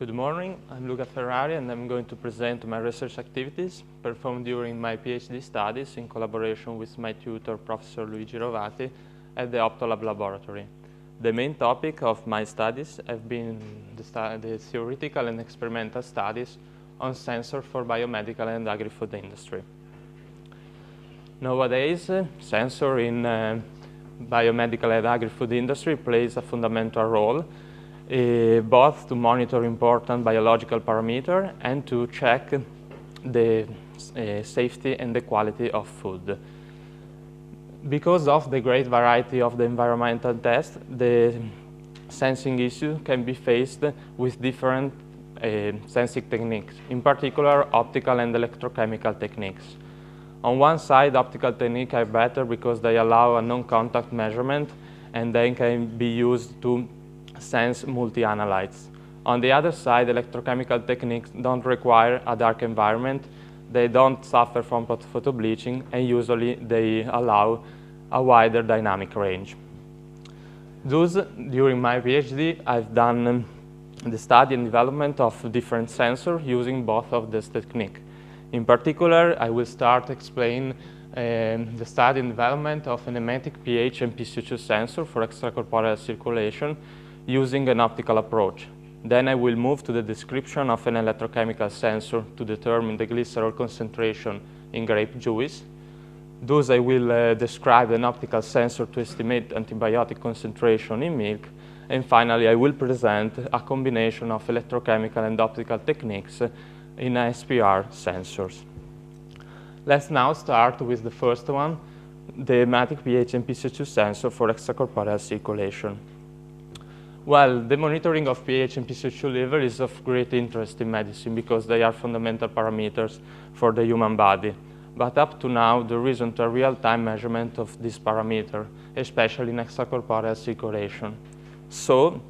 Good morning, I'm Luca Ferrari and I'm going to present my research activities performed during my PhD studies in collaboration with my tutor, Professor Luigi Rovati, at the Optolab laboratory. The main topic of my studies have been the theoretical and experimental studies on sensors for biomedical and agri-food industry. Nowadays, sensor in biomedical and agri-food industry plays a fundamental role both to monitor important biological parameters and to check the safety and the quality of food. Because of the great variety of the environmental tests, the sensing issue can be faced with different sensing techniques, in particular optical and electrochemical techniques. On one side, optical techniques are better because they allow a non-contact measurement and they can be used to sense multi-analytes. On the other side, electrochemical techniques don't require a dark environment, they don't suffer from photobleaching, and usually they allow a wider dynamic range. Thus, during my PhD, I've done the study and development of different sensors using both of this technique. In particular, I will start explain the study and development of an emetic pH and PCO2 sensor for extracorporeal circulation using an optical approach. Then I will move to the description of an electrochemical sensor to determine the glycerol concentration in grape juice. Thus, I will describe an optical sensor to estimate antibiotic concentration in milk. And finally, I will present a combination of electrochemical and optical techniques in SPR sensors. Let's now start with the first one, the emetic pH and PCO2 sensor for extracorporeal circulation. Well, the monitoring of pH and PCO2 level is of great interest in medicine because they are fundamental parameters for the human body. But up to now, there isn't a real-time measurement of this parameter, especially in extracorporeal circulation. So,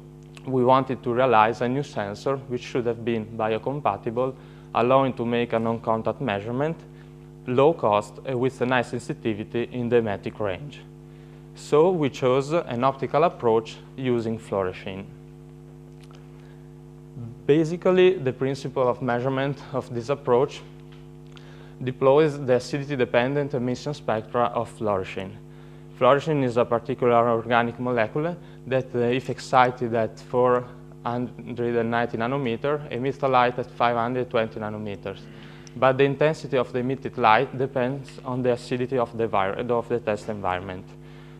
we wanted to realize a new sensor which should have been biocompatible, allowing to make a non-contact measurement, low cost, and with a nice sensitivity in the emetic range. So we chose an optical approach using fluorescein. Basically, the principle of measurement of this approach deploys the acidity-dependent emission spectra of fluorescein. Fluorescein is a particular organic molecule that, if excited at 490 nanometers, emits a light at 520 nanometers. But the intensity of the emitted light depends on the acidity of the test environment.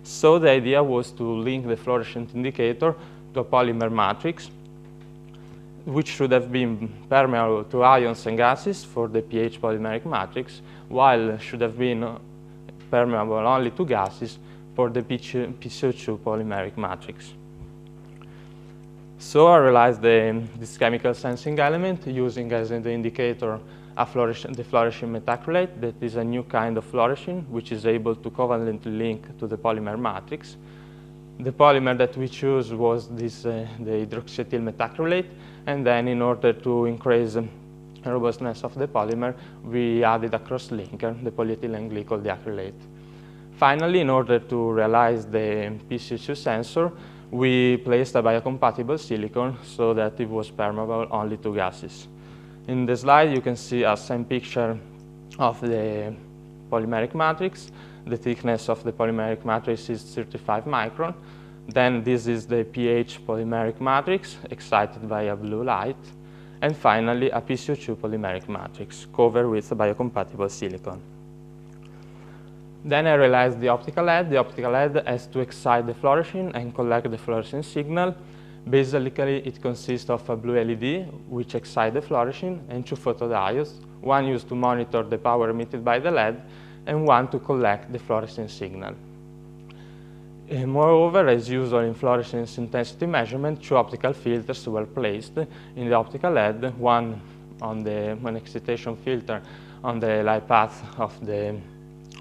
So the idea was to link the fluorescent indicator to a polymer matrix, which should have been permeable to ions and gases for the pH polymeric matrix, while should have been permeable only to gases for the PCO2 polymeric matrix. So I realized this chemical sensing element using as the indicator the fluorescein methacrylate, that is a new kind of fluorescein which is able to covalently link to the polymer matrix. The polymer that we chose was the hydroxyethyl methacrylate, and then in order to increase the robustness of the polymer, we added a cross-linker, the polyethylene glycol diacrylate. Finally, in order to realize the PCO2 sensor, we placed a biocompatible silicon so that it was permeable only to gases. In the slide, you can see a same picture of the polymeric matrix. The thickness of the polymeric matrix is 35 micron. Then this is the pH polymeric matrix excited by a blue light. And finally, a PCO2 polymeric matrix covered with a biocompatible silicon. Then I realized the optical head. The optical head has to excite the fluorescein and collect the fluorescent signal. Basically, it consists of a blue LED, which excites the fluorescein, and two photodiodes, one used to monitor the power emitted by the LED, and one to collect the fluorescent signal. Moreover, as usual in fluorescence intensity measurement, two optical filters were placed in the optical head, one excitation filter on the light path of the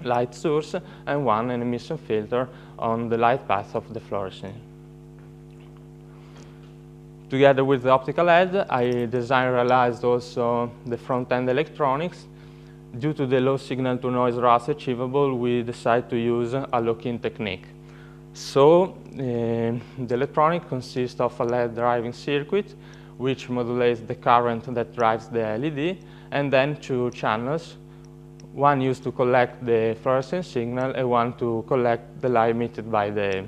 light source, and one an emission filter on the light path of the fluorescent. Together with the optical head, I designed and realized also the front-end electronics. Due to the low signal-to-noise ratio achievable, we decided to use a lock-in technique. So the electronic consists of a LED driving circuit which modulates the current that drives the LED, and then 2 channels, one used to collect the fluorescent signal and one to collect the light emitted by the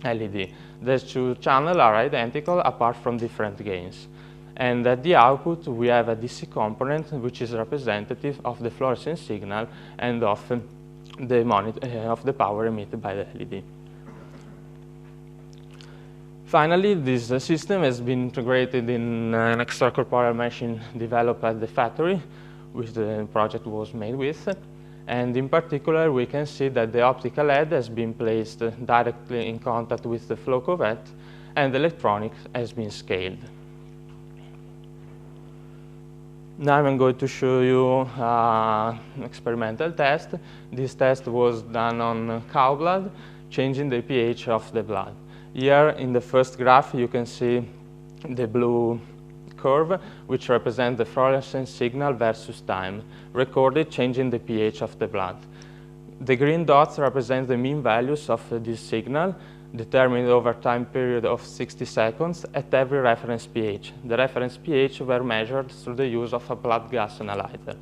LED. These 2 channels are identical apart from different gains. And at the output, we have a DC component which is representative of the fluorescent signal and of the power emitted by the LED. Finally, this system has been integrated in an extracorporeal machine developed at the factory, which the project was made with. And in particular, we can see that the optical head has been placed directly in contact with the flow cuvette, and the electronics has been scaled. Now I'm going to show you an experimental test. This test was done on cow blood, changing the pH of the blood. Here in the first graph you can see the blue curve, which represents the fluorescent signal versus time, recorded changing the pH of the blood. The green dots represent the mean values of this signal, determined over time period of 60 seconds at every reference pH. The reference pH were measured through the use of a blood gas analyzer.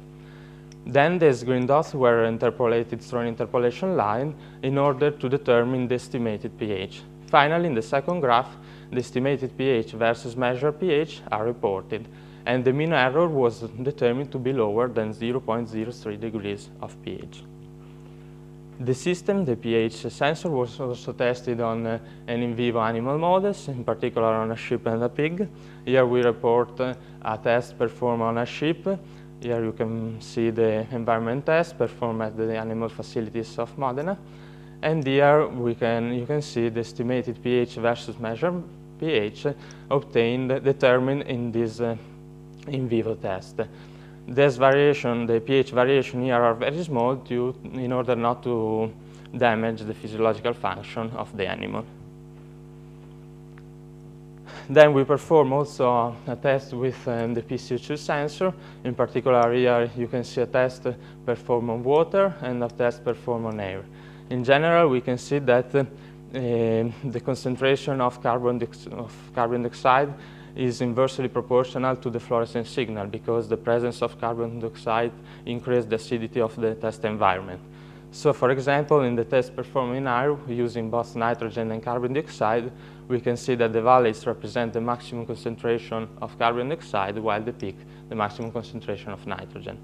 Then these green dots were interpolated through an interpolation line in order to determine the estimated pH. Finally, in the second graph, the estimated pH versus measured pH are reported, and the mean error was determined to be lower than 0.03 degrees of pH. The system, the pH sensor, was also tested on an in vivo animal models, in particular on a sheep and a pig. Here we report a test performed on a sheep. Here you can see the environment test performed at the animal facilities of Modena. And here you can see the estimated pH versus measured pH obtained, determined in this in vivo test. This variation, the pH variation here are very small in order not to damage the physiological function of the animal. Then we perform also a test with the PCO2 sensor. In particular, here you can see a test performed on water and a test performed on air. In general, we can see that the concentration of carbon dioxide is inversely proportional to the fluorescent signal, because the presence of carbon dioxide increases the acidity of the test environment. So, for example, in the test performed in air using both nitrogen and carbon dioxide, we can see that the valleys represent the maximum concentration of carbon dioxide, while the peak, the maximum concentration of nitrogen.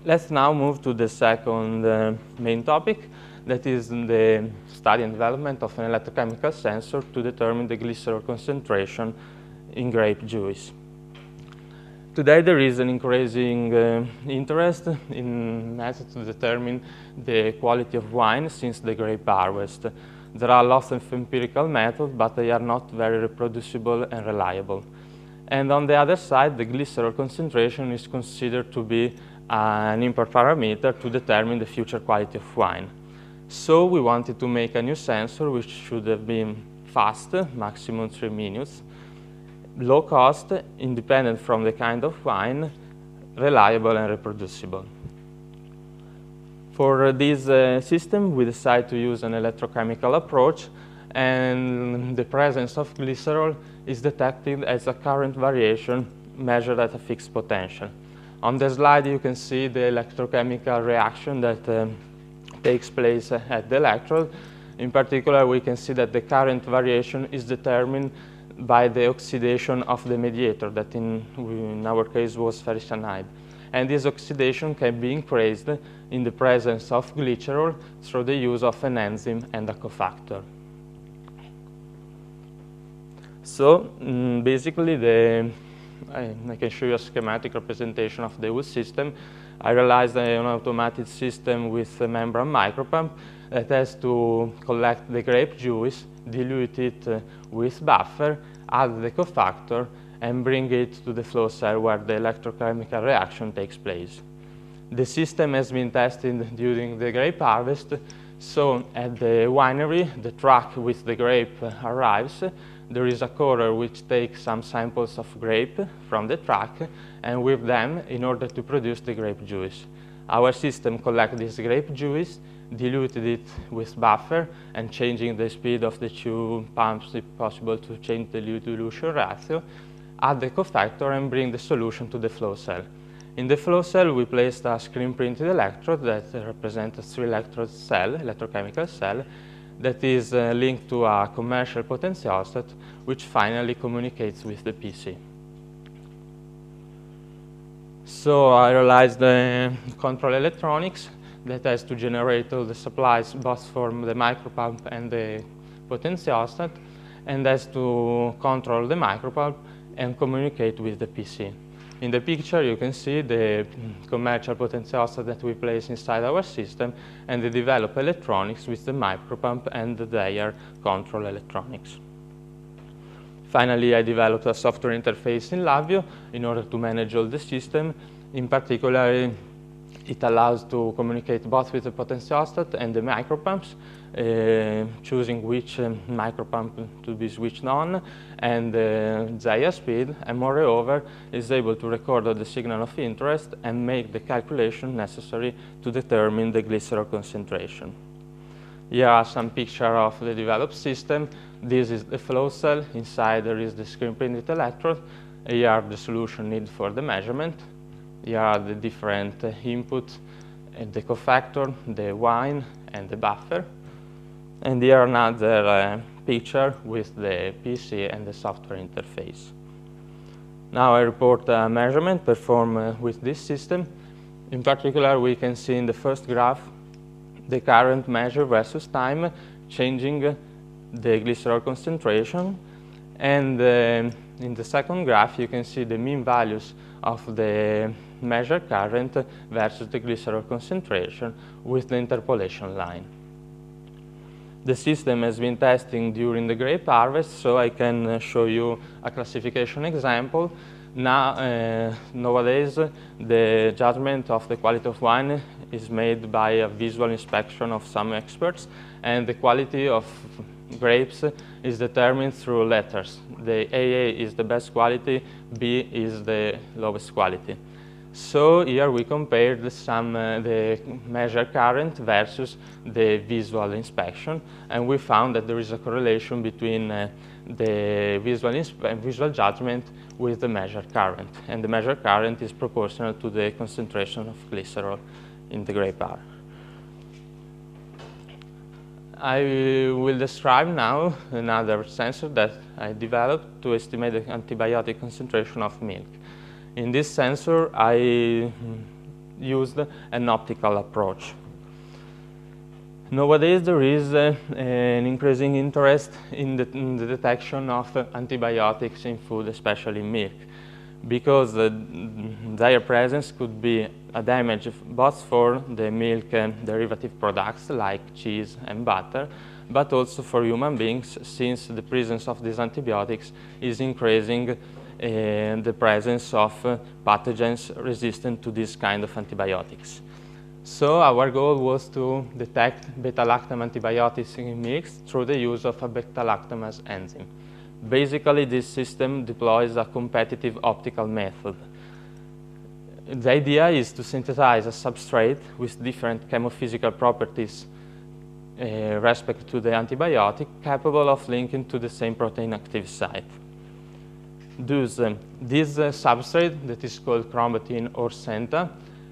Let's now move to the second main topic, that is the study and development of an electrochemical sensor to determine the glycerol concentration in grape juice. Today there is an increasing interest in methods to determine the quality of wine since the grape harvest. There are lots of empirical methods, but they are not very reproducible and reliable. And on the other side, the glycerol concentration is considered to be an important parameter to determine the future quality of wine. So we wanted to make a new sensor which should have been fast, maximum 3 minutes, low cost, independent from the kind of wine, reliable and reproducible. For this system, we decided to use an electrochemical approach, and the presence of glycerol is detected as a current variation measured at a fixed potential. On the slide, you can see the electrochemical reaction that takes place at the electrode. In particular, we can see that the current variation is determined by the oxidation of the mediator, that in our case was ferricyanide. And this oxidation can be increased in the presence of glycerol through the use of an enzyme and a cofactor. So basically, I can show you a schematic representation of the whole system. I realized an automated system with a membrane micropump that has to collect the grape juice, dilute it with buffer, add the cofactor, and bring it to the flow cell where the electrochemical reaction takes place. The system has been tested during the grape harvest, so at the winery, the truck with the grape arrives. There is a courier which takes some samples of grape from the truck, and with them in order to produce the grape juice. Our system collects this grape juice, diluted it with buffer, and changing the speed of the 2 pumps if possible to change the dilution ratio, add the cofactor and bring the solution to the flow cell. In the flow cell, we placed a screen-printed electrode that represents a 3-electrode cell, electrochemical cell, that is linked to a commercial potentiostat, which finally communicates with the PC. So I realized the control electronics that has to generate all the supplies both from the micropump and the potentiostat, and has to control the micropump and communicate with the PC. In the picture, you can see the commercial potentiostat that we place inside our system and the developed electronics with the micropump and their control electronics. Finally, I developed a software interface in LabVIEW in order to manage all the system. In particular, it allows to communicate both with the potentiostat and the micropumps, choosing which micropump to be switched on, and their speed, and moreover is able to record the signal of interest and make the calculation necessary to determine the glycerol concentration. Here are some pictures of the developed system. This is the flow cell. Inside there is the screen-printed electrode. Here are the solution needed for the measurement. Here are the different inputs, the cofactor, the wine, and the buffer. And here another picture with the PC and the software interface. Now I report a measurement performed with this system. In particular, we can see in the first graph the current measure versus time, changing the glycerol concentration. And in the second graph, you can see the mean values of the measured current versus the glycerol concentration with the interpolation line. The system has been testing during the grape harvest, so I can show you a classification example. Now, nowadays, the judgment of the quality of wine is made by a visual inspection of some experts, and the quality of grapes is determined through letters. The AA is the best quality, B is the lowest quality. So here we compared the measured current versus the visual inspection, and we found that there is a correlation between the visual judgment with the measured current, and the measured current is proportional to the concentration of glycerol in the grape R. I will describe now another sensor that I developed to estimate the antibiotic concentration of milk. In this sensor, I used an optical approach. Nowadays, there is an increasing interest in the detection of antibiotics in food, especially milk, because their presence could be a damage both for the milk derivative products like cheese and butter, but also for human beings, since the presence of these antibiotics is increasing the presence of pathogens resistant to this kind of antibiotics. So our goal was to detect beta-lactam antibiotics in milks through the use of a beta-lactamase enzyme. Basically, this system deploys a competitive optical method. The idea is to synthesize a substrate with different chemophysical properties respect to the antibiotic, capable of linking to the same protein active site. Thus, this substrate, that is called chromatin or CENTA,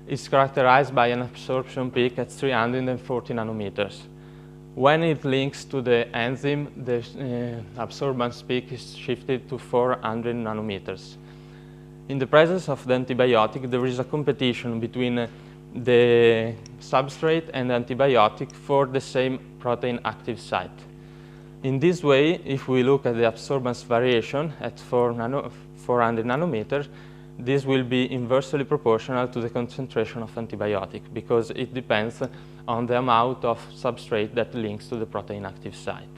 is characterized by an absorption peak at 340 nanometers. When it links to the enzyme, the absorbance peak is shifted to 400 nanometers. In the presence of the antibiotic, there is a competition between the substrate and the antibiotic for the same protein active site. In this way, if we look at the absorbance variation at 400 nanometers, this will be inversely proportional to the concentration of antibiotic, because it depends on the amount of substrate that links to the protein active site.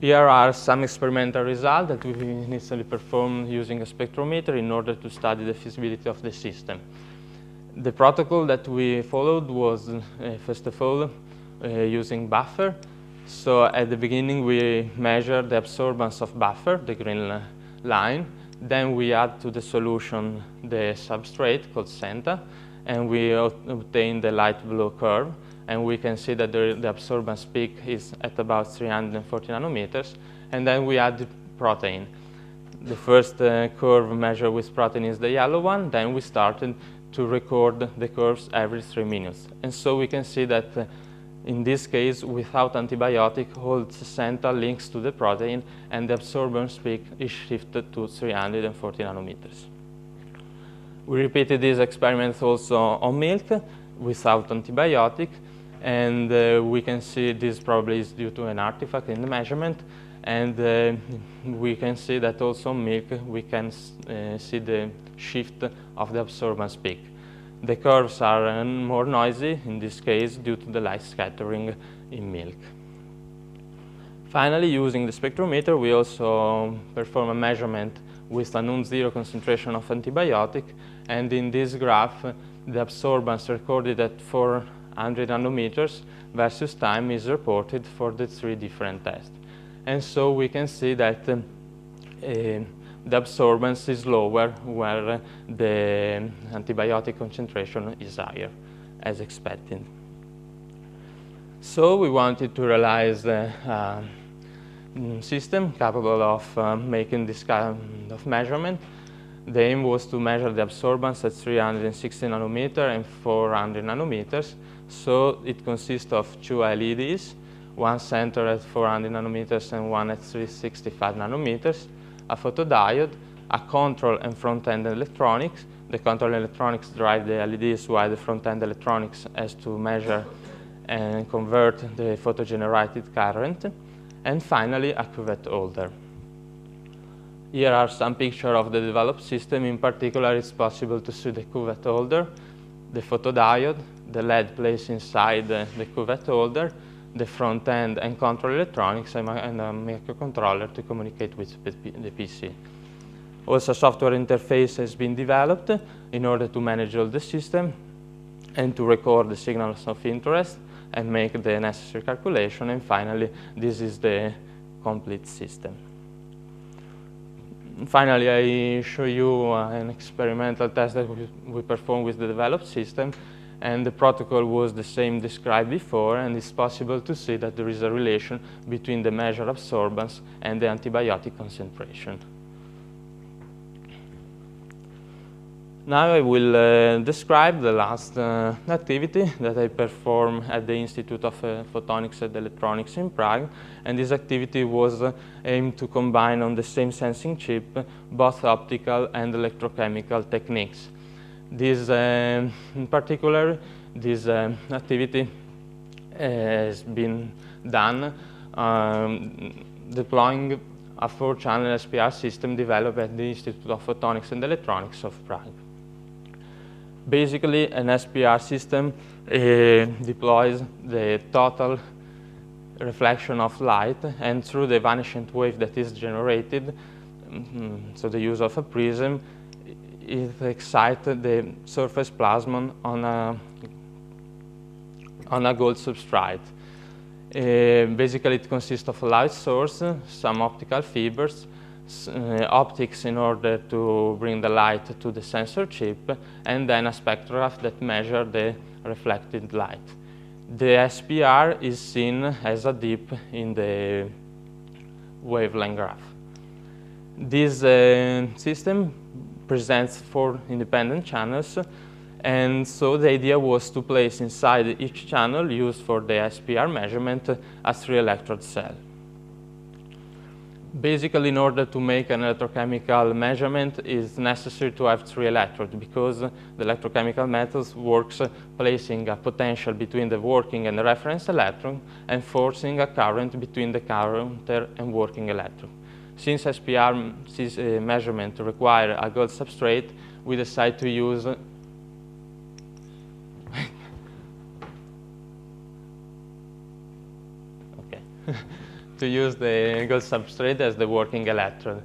Here are some experimental results that we initially performed using a spectrometer in order to study the feasibility of the system. The protocol that we followed was, first of all, using buffer. So at the beginning, we measured the absorbance of buffer, the green line. Then we add to the solution the substrate called CENTA, and we obtain the light blue curve. And we can see that the absorbance peak is at about 340 nanometers. and then we add the protein. The first curve measured with protein is the yellow one, then we started to record the curves every 3 minutes. And so we can see that in this case, without antibiotic, all the placenta links to the protein, and the absorbance peak is shifted to 340 nanometers. We repeated these experiments also on milk without antibiotic, and we can see this probably is due to an artifact in the measurement, and we can see that also in milk we can see the shift of the absorbance peak. The curves are more noisy in this case due to the light scattering in milk. Finally, using the spectrometer, we also perform a measurement with a non-zero concentration of antibiotic, and in this graph, the absorbance recorded at 400 nanometers versus time is reported for the 3 different tests. And so we can see that the absorbance is lower where the antibiotic concentration is higher, as expected. So we wanted to realize a system capable of making this kind of measurement. The aim was to measure the absorbance at 360 nanometers and 400 nanometers. So it consists of 2 LEDs, one center at 400 nanometers and one at 365 nanometers, a photodiode, a control and front-end electronics. The control electronics drive the LEDs, while the front-end electronics has to measure and convert the photogenerated current. And finally, a cuvette holder. Here are some pictures of the developed system. In particular, it's possible to see the cuvette holder, the photodiode, the LED placed inside the cuvette holder, the front end and control electronics, and a microcontroller to communicate with the PC. Also, a software interface has been developed in order to manage all the system and to record the signals of interest and make the necessary calculation. And finally, this is the complete system. Finally, I show you an experimental test that we performed with the developed system, and the protocol was the same described before, and it's possible to see that there is a relation between the measured absorbance and the antibiotic concentration. Now I will describe the last activity that I performed at the Institute of Photonics and Electronics in Prague, and this activity was aimed to combine on the same sensing chip both optical and electrochemical techniques. This, in particular, this activity has been done deploying a 4-channel SPR system developed at the Institute of Photonics and Electronics of Prague. Basically, an SPR system deploys the total reflection of light, and through the evanescent wave that is generated, so the use of a prism, it excites the surface plasmon on a gold substrate. Basically, it consists of a light source, some optical fibers, optics in order to bring the light to the sensor chip, and then a spectrograph that measures the reflected light. The SPR is seen as a dip in the wavelength graph. This system presents 4 independent channels, and so the idea was to place inside each channel used for the SPR measurement a 3-electrode cell. Basically, in order to make an electrochemical measurement, it's necessary to have 3 electrodes, because the electrochemical method works placing a potential between the working and the reference electron and forcing a current between the counter and working electron. Since SPR measurement requires a gold substrate, we decide to use to use the gold substrate as the working electrode.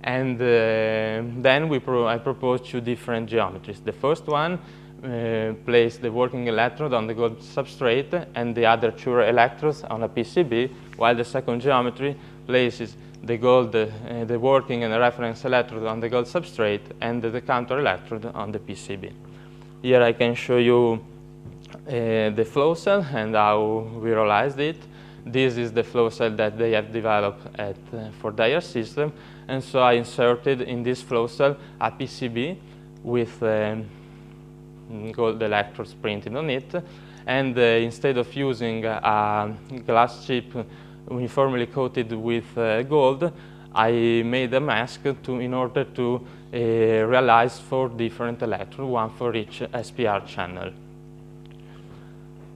And then I proposed 2 different geometries. The first one placed the working electrode on the gold substrate and the other 2 electrodes on a PCB, while the second geometry places the working and the reference electrode on the gold substrate and the counter electrode on the PCB. Here I can show you the flow cell and how we realized it. this is the flow cell that they have developed for their system. And so I inserted in this flow cell a PCB with gold electrodes printed on it. And instead of using a glass chip uniformly coated with gold, I made a mask in order to realize 4 different electrodes, one for each SPR channel.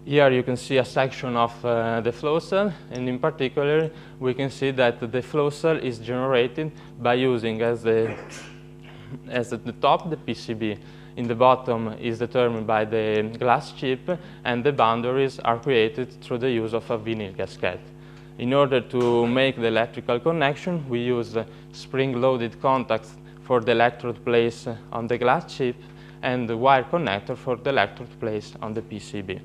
Here you can see a section of the flow cell, and in particular we can see that the flow cell is generated by using as at the top the PCB. In the bottom is determined by the glass chip, and the boundaries are created through the use of a vinyl gasket. In order to make the electrical connection, we use spring-loaded contacts for the electrode placed on the glass chip and the wire connector for the electrode placed on the PCB.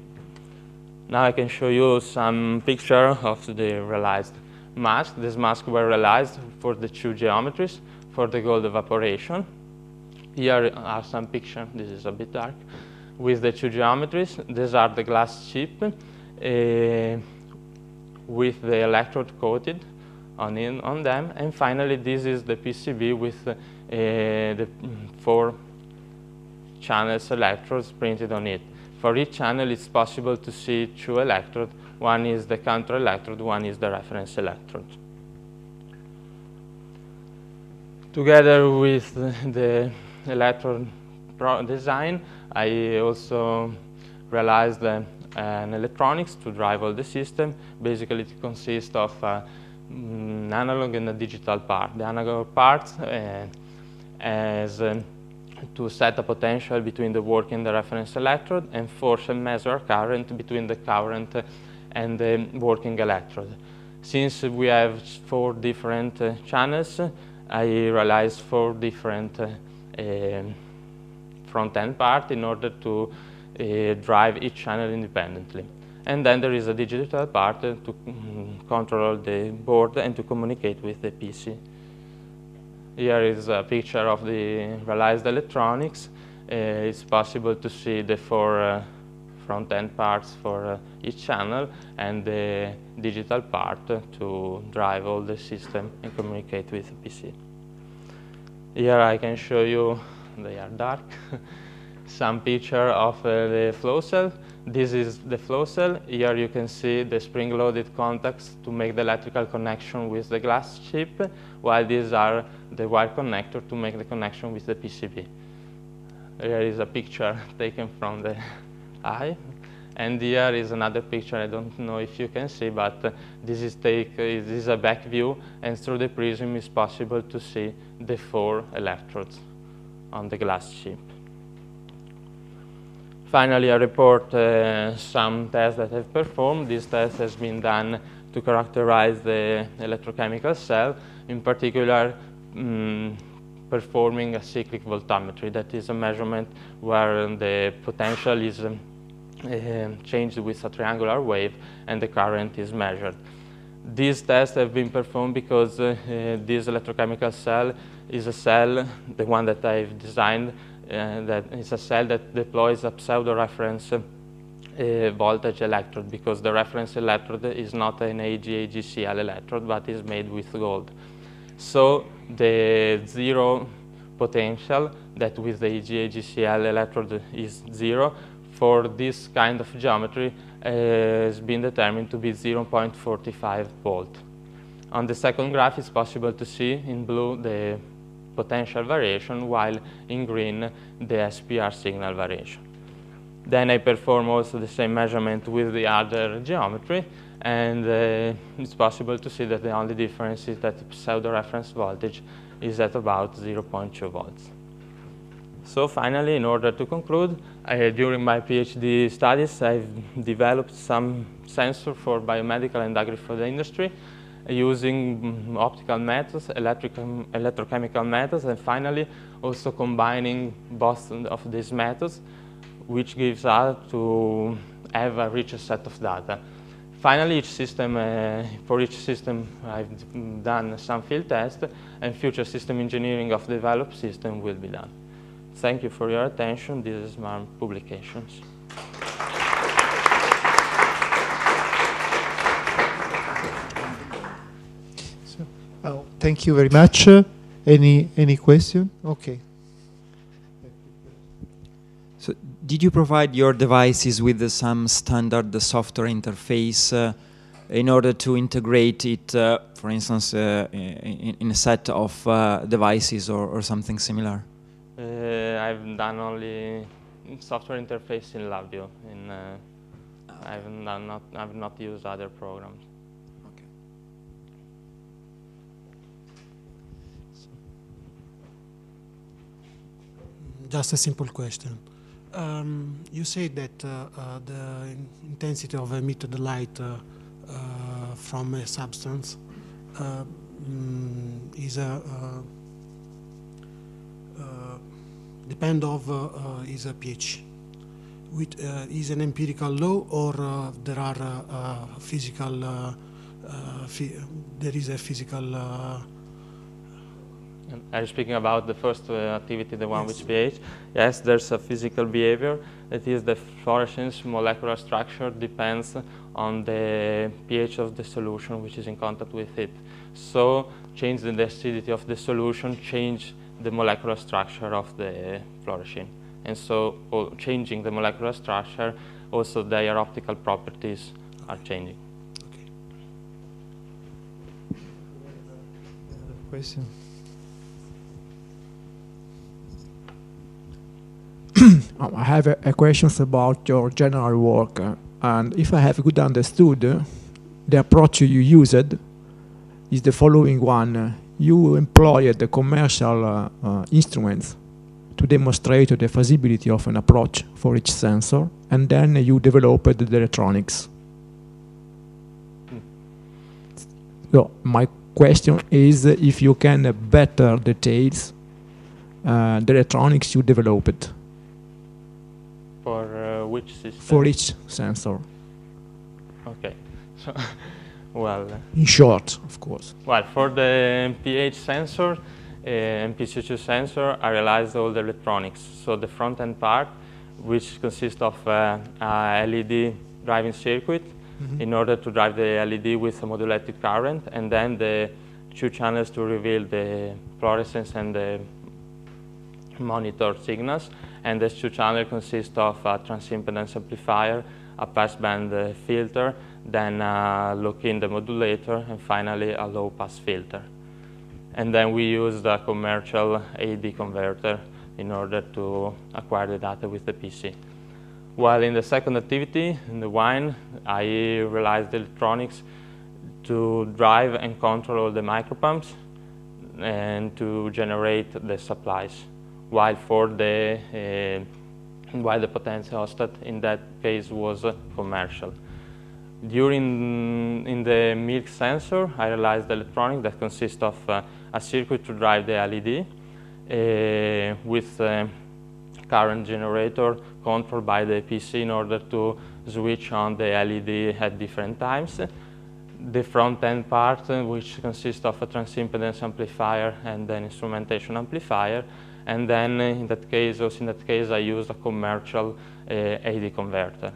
Now I can show you some picture of the realized mask. This mask were realized for the 2 geometries for the gold evaporation. Here are some pictures, this is a bit dark, with the 2 geometries. These are the glass chip with the electrode coated on them. And finally, this is the PCB with the 4 channels electrodes printed on it. For each channel, it's possible to see 2 electrodes. One is the counter electrode, one is the reference electrode. Together with the electrode design, I also realized an electronics to drive all the system. Basically, it consists of an analog and a digital part. The analog part as to set a potential between the working and the reference electrode, and force and measure current between the current and the working electrode. Since we have 4 different channels, I realized 4 different front-end parts in order to drive each channel independently. And then there is a digital part to control the board and to communicate with the PC. Here is a picture of the realized electronics. It's possible to see the 4 front-end parts for each channel and the digital part to drive all the system and communicate with the PC. Here I can show you, they are dark, some picture of the flow cell. This is the flow cell. Here you can see the spring-loaded contacts to make the electrical connection with the glass chip, while these are the wire connector to make the connection with the PCB. Here is a picture taken from the eye. And here is another picture. I don't know if you can see, but this is a back view, and through the prism it's possible to see the 4 electrodes on the glass chip. Finally, I report some tests that I've performed. This test has been done to characterize the electrochemical cell, in particular performing a cyclic voltammetry. That is a measurement where the potential is changed with a triangular wave and the current is measured. These tests have been performed because this electrochemical cell is a cell, the one that I've designed, that is a cell that deploys a pseudo-reference voltage electrode, because the reference electrode is not an AgAgCl electrode, but is made with gold. So the 0 potential that with the AgAgCl electrode is 0, for this kind of geometry has been determined to be 0.45 volt. On the second graph, it's possible to see in blue the potential variation, while in green the SPR signal variation. Then I perform also the same measurement with the other geometry, and it's possible to see that the only difference is that the pseudo-reference voltage is at about 0.2 volts. So finally, in order to conclude, during my PhD studies, I've developed some sensors for biomedical and agri-food industry using optical methods, electrochemical methods, and finally also combining both of these methods, which gives us to have a richer set of data. Finally, for each system, I've done some field tests, and future system engineering of developed system will be done. Thank you for your attention. This is my publications. thank you very much. Any question? Okay. So, did you provide your devices with some standard software interface in order to integrate it, for instance, in a set of devices or something similar? I've done only software interface in LabVIEW. I've not used other programs. Okay. Just a simple question. You said that the intensity of emitted light from a substance is depend of is a pH. Is an empirical law, or there are physical? There is a physical. Are you speaking about the first activity, the one Yes. with pH? Yes, there's a physical behavior. That is, the fluorescence molecular structure depends on the pH of the solution which is in contact with it. So, change the acidity of the solution, change the molecular structure of the fluorescein. And so, changing the molecular structure, also their optical properties are changing. Okay. Question. I have a questions about your general work, and if I have good understood, the approach you used is the following one. You employed the commercial instruments to demonstrate the feasibility of an approach for each sensor, and then you developed the electronics. So my question is if you can better details the electronics you developed. For which system? For each sensor. Okay. So, well. In short, of course. Well, for the pH sensor, MPCO2 sensor, I realized all the electronics. So the front-end part, which consists of a LED driving circuit, in order to drive the LED with a modulated current, and then the 2 channels to reveal the fluorescence and the monitor signals. And this 2 channel consists of a transimpedance amplifier, a passband filter, then a lock-in demodulator, and finally a low-pass filter. And then we use the commercial AD converter in order to acquire the data with the PC. While in the second activity, in the wine, I realized the electronics to drive and control all the micropumps and to generate the supplies. While for the potentiometer in that case was commercial. In the milk sensor, I realized the electronic that consists of a circuit to drive the LED with current generator controlled by the PC in order to switch on the LED at different times. The front-end part, which consists of a transimpedance amplifier and an instrumentation amplifier. And then in that case, I used a commercial AD converter.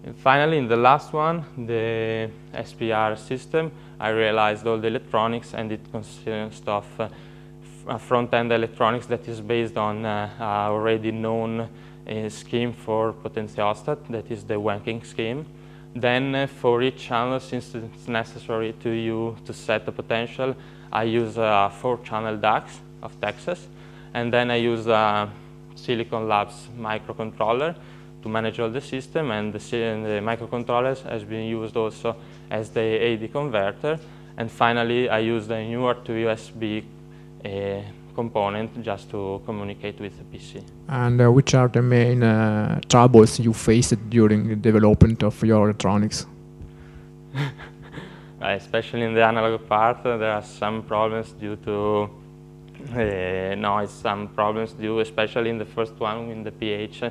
And finally, in the last one, the SPR system, I realized all the electronics, and it consists of a front-end electronics that is based on already known scheme for potentiostat, that is the Wanking scheme. Then for each channel, since it's necessary to set the potential, I use a 4-channel DAX of Texas. And then I use a Silicon Labs microcontroller to manage all the system, and the microcontroller has been used also as the AD converter. And finally, I use the UART to USB component just to communicate with the PC. And which are the main troubles you faced during the development of your electronics? Especially in the analog part, there are some problems due to noise, some problems due, especially in the first one, in the pH.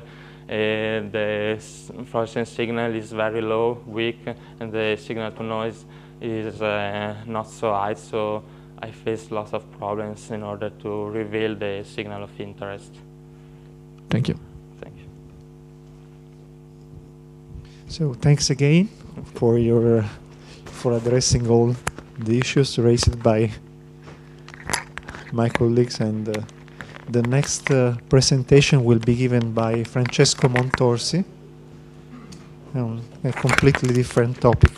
The fluorescence signal is very low, weak, and the signal to noise is not so high, so I faced lots of problems in order to reveal the signal of interest. Thank you. Thank you. So thanks again for addressing all the issues raised by my colleagues, and the next presentation will be given by Francesco Montorsi, a completely different topic.